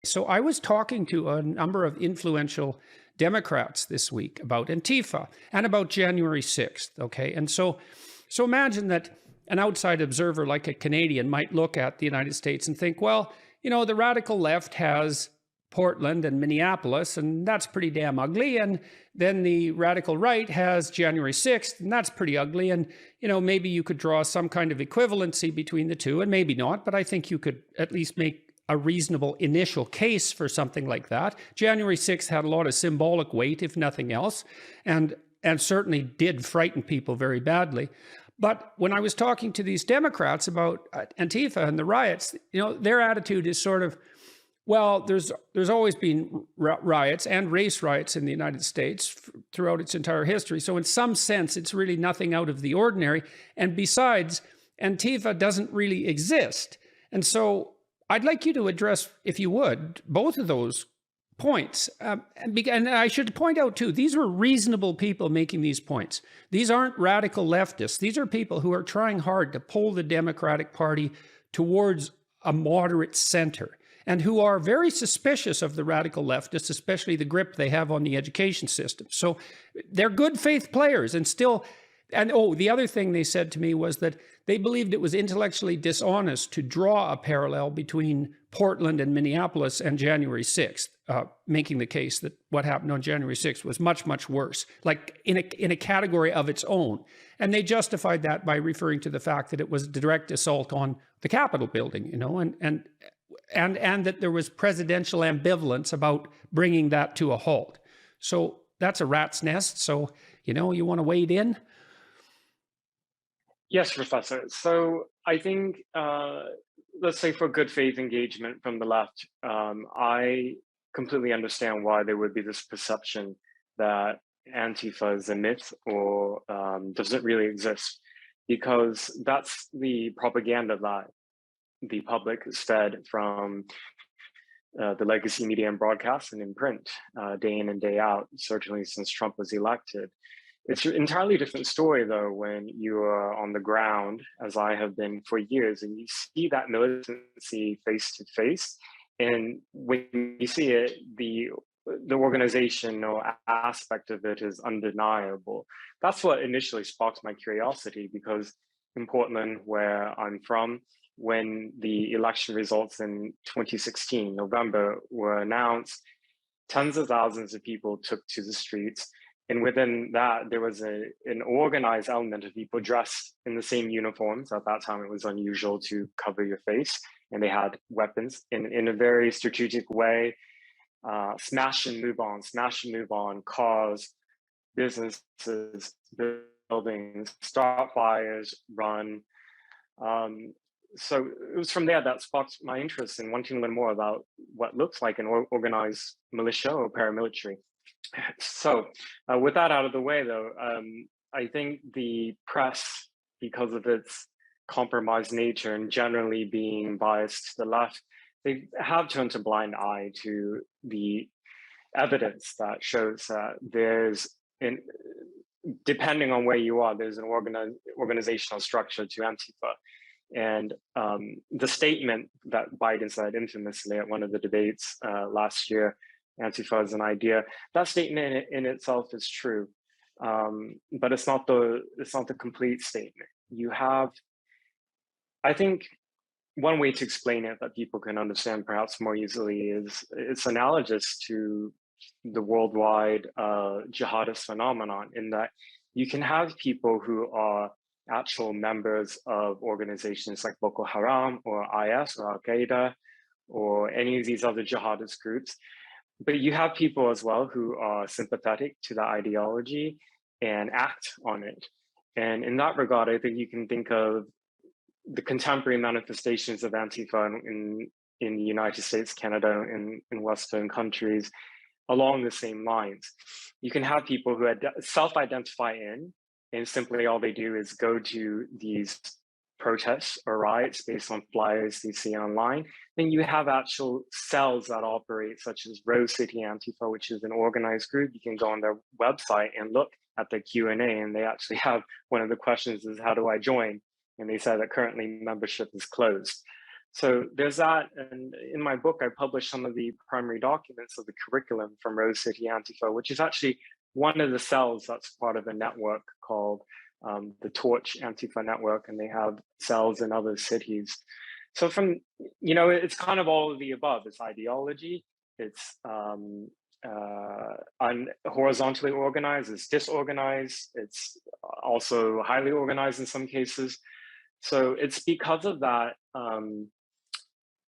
So I was talking to a number of influential Democrats this week about Antifa and about January 6th. Okay. And so imagine that an outside observer like a Canadian might look at the United States and think, well, the radical left has Portland and Minneapolis, and that's pretty damn ugly. And then the radical right has January 6th, and that's pretty ugly. And, maybe you could draw some kind of equivalency between the two, and maybe not, but I think you could at least make a reasonable initial case for something like that. January 6th had a lot of symbolic weight, if nothing else, and certainly did frighten people very badly. But when I was talking to these Democrats about Antifa and the riots, their attitude is sort of, well, there's always been riots and race riots in the United States throughout its entire history. So in some sense, it's really nothing out of the ordinary. And besides, Antifa doesn't really exist. And so I'd like you to address, if you would, both of those points. And I should point out, too, these were reasonable people making these points. These aren't radical leftists. These are people who are trying hard to pull the Democratic Party towards a moderate center and who are very suspicious of the radical leftists, especially the grip they have on the education system. So they're good faith players and still. And the other thing they said to me was that they believed it was intellectually dishonest to draw a parallel between Portland and Minneapolis and January 6th, making the case that what happened on January 6th was much, much worse, like in a category of its own. And they justified that by referring to the fact that it was a direct assault on the Capitol building, and that there was presidential ambivalence about bringing that to a halt. So that's a rat's nest. So, you want to wade in? Yes, Professor. So I think, let's say for good faith engagement from the left, I completely understand why there would be this perception that Antifa is a myth or doesn't really exist, because that's the propaganda that the public is fed from the legacy media and broadcast and in print, day in and day out, certainly since Trump was elected. It's an entirely different story, though, when you are on the ground, as I have been for years, and you see that militancy face to face. And when you see it, the organization or aspect of it is undeniable. That's what initially sparked my curiosity, because in Portland, where I'm from, when the election results in 2016, November, were announced, tens of thousands of people took to the streets. And within that, there was an organized element of people dressed in the same uniforms. At that time, it was unusual to cover your face, and they had weapons in a very strategic way. Smash and move on, cars, businesses, buildings, start fires, run. So it was from there that sparked my interest in wanting to learn more about what looks like an organized militia or paramilitary. So with that out of the way, though, I think the press, because of its compromised nature and generally being biased to the left, they have turned a blind eye to the evidence that shows that depending on where you are, there's an organizational structure to Antifa. And the statement that Biden said infamously at one of the debates last year, Antifa is an idea, that statement in itself is true, but it's not the complete statement. You have, I think, one way to explain it that people can understand perhaps more easily is it's analogous to the worldwide jihadist phenomenon, in that you can have people who are actual members of organizations like Boko Haram or IS or Al Qaeda or any of these other jihadist groups. But you have people as well who are sympathetic to the ideology and act on it. And in that regard, I think you can think of the contemporary manifestations of Antifa in the United States, Canada, and in Western countries along the same lines. You can have people who self-identify in, and simply all they do is go to these protests or riots based on flyers they see online. Then you have actual cells that operate, such as Rose City Antifa, which is an organized group. You can go on their website and look at the Q&A, and they actually have one of the questions is, how do I join? And they said that currently membership is closed. So there's that, and in my book, I published some of the primary documents of the curriculum from Rose City Antifa, which is actually one of the cells that's part of a network called the Torch Antifa Network, and they have cells in other cities. So it's kind of all of the above. It's ideology, it's horizontally organized, it's disorganized, it's also highly organized in some cases. So it's because of that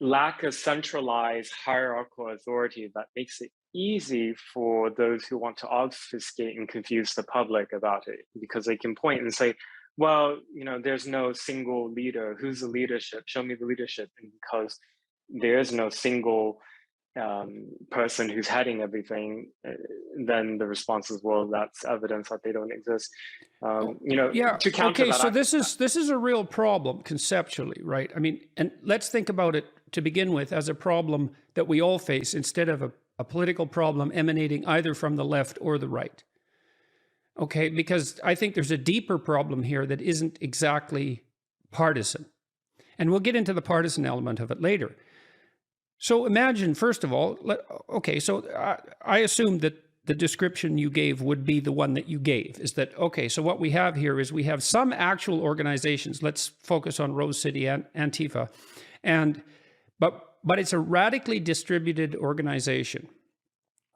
lack of centralized hierarchical authority that makes it easy for those who want to obfuscate and confuse the public about it, because they can point and say, well, there's no single leader. Who's the leadership? Show me the leadership. And because there is no single person who's heading everything, then the response is, well, that's evidence that they don't exist. Yeah. To counter Okay. that, So this is a real problem conceptually, right? I mean, and let's think about it to begin with as a problem that we all face instead of a political problem emanating either from the left or the right. Okay, because I think there's a deeper problem here that isn't exactly partisan. And we'll get into the partisan element of it later. So imagine, first of all, I assume that the description you gave would be the one that you gave, is that, okay, so what we have here is we have some actual organizations. Let's focus on Rose City Antifa. But it's a radically distributed organization.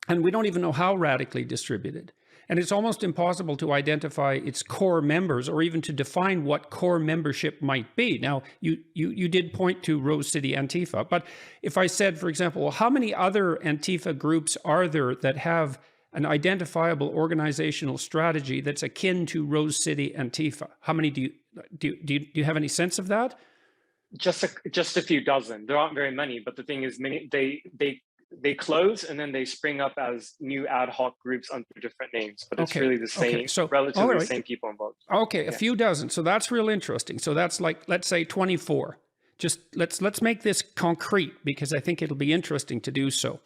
And we don't even know how radically distributed. And it's almost impossible to identify its core members or even to define what core membership might be. Now, you did point to Rose City Antifa, but if I said, for example, well, how many other Antifa groups are there that have an identifiable organizational strategy that's akin to Rose City Antifa? How many do you have any sense of that? Just a few dozen. There aren't very many, but the thing is, they close and then they spring up as new ad hoc groups under different names, but it's really the same, relatively the same people involved. Okay, a few dozen. So that's real interesting. So that's like, let's say 24. Just let's make this concrete because I think it'll be interesting to do so.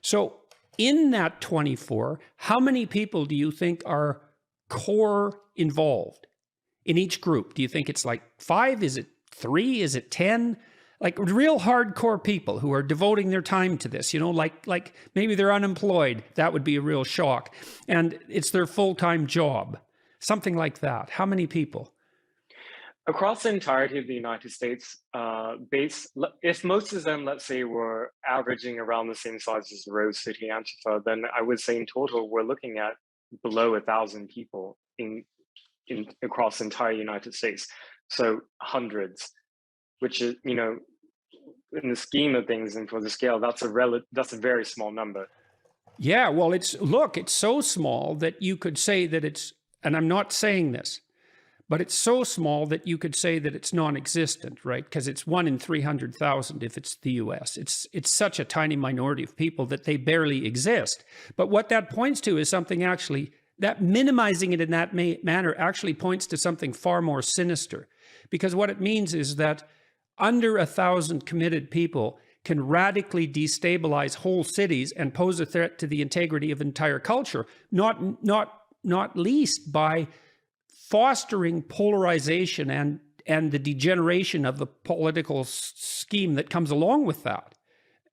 So in that 24, how many people do you think are core involved in each group? Do you think it's like 5? Is it 3? Is it 10? Like real hardcore people who are devoting their time to this, like maybe they're unemployed. That would be a real shock. And it's their full-time job, something like that. How many people? Across the entirety of the United States, if most of them, let's say, were averaging around the same size as Rose City Antifa, then I would say in total, we're looking at below 1,000 people in across the entire United States. So hundreds, which is, in the scheme of things and for the scale, that's a very small number. Yeah, well, it's so small that you could say that it's, and I'm not saying this, but it's so small that you could say that it's non-existent, right? Because it's 1 in 300,000 if it's the US. It's such a tiny minority of people that they barely exist. But what that points to is something actually, that minimizing it in that manner actually points to something far more sinister. Because what it means is that under 1,000 committed people can radically destabilize whole cities and pose a threat to the integrity of entire culture, not least by fostering polarization and the degeneration of the political scheme that comes along with that.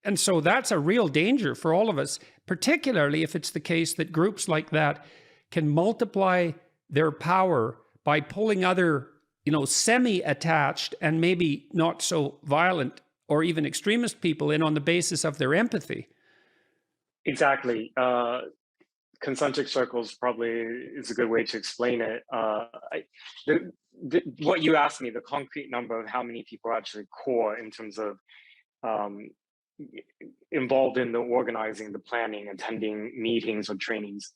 And so that's a real danger for all of us, particularly if it's the case that groups like that can multiply their power by pulling other semi-attached and maybe not so violent or even extremist people in on the basis of their empathy. Exactly. Concentric circles probably is a good way to explain it. What you asked me, the concrete number of how many people are actually core in terms of involved in the organizing, the planning, attending meetings or trainings,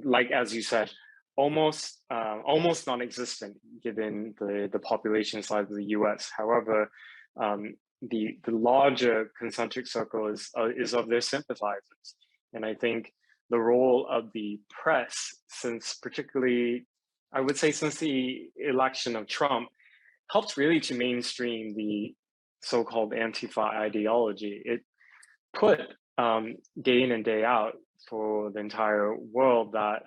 like as you said, almost non-existent given the population size of the US. However, the larger concentric circle is of their sympathizers. And I think the role of the press, since the election of Trump, helped really to mainstream the so-called Antifa ideology. It put day in and day out for the entire world that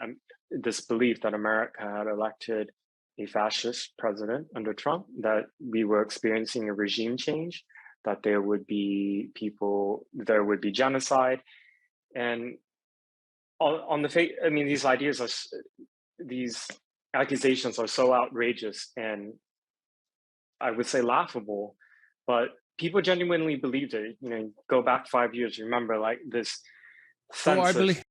this belief that America had elected a fascist president under Trump, that we were experiencing a regime change, that there would be genocide, and on the face, I mean, these accusations are so outrageous and I would say laughable, but people genuinely believed it. You know, go back 5 years, remember like this Oh, I sense of believe